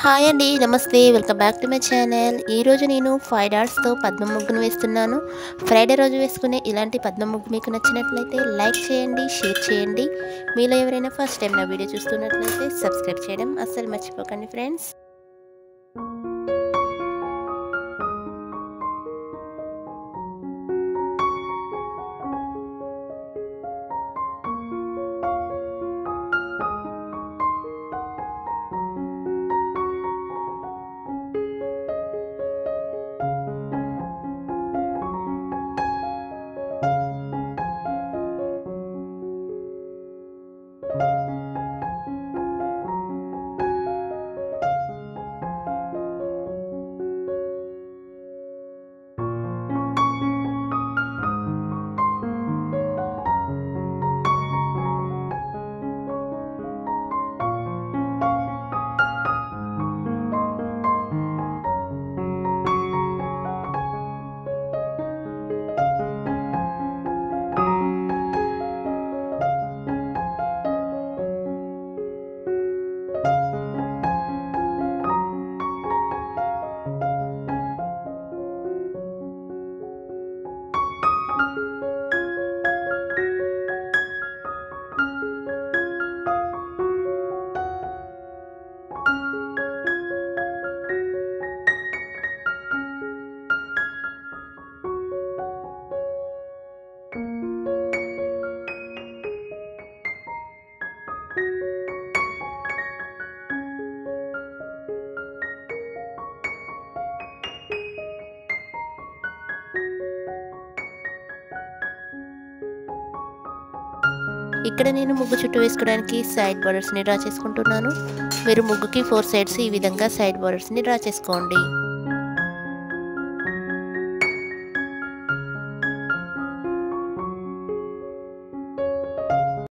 Hi అండి. నమస్తే. Welcome back to my channel. ఈరోజు నేను 5 డాట్స్‌తో పద్మం ముగ్గును వేస్తున్నాను. ఫ్రైడే రోజు వేసుకునే ఇలాంటి పద్మం ముగ్గు మీకు నచ్చినట్లయితే లైక్ చేయండి, షేర్ చేయండి. మీలో ఎవరైనా ఫస్ట్ టైం నా వీడియో చూస్తున్నట్లయితే సబ్స్క్రైబ్ చేయడం అస్సలు మర్చిపోకండి ఫ్రెండ్స్. ఇక్కడ నేను ముగ్గు చుట్టూ వేసుకోవడానికి సైడ్ బోర్డర్స్ని డ్రా చేసుకుంటున్నాను. మీరు ముగ్గుకి 4 సైడ్స్ ఈ విధంగా సైడ్ బోర్డర్స్ని డ్రా చేసుకోండి.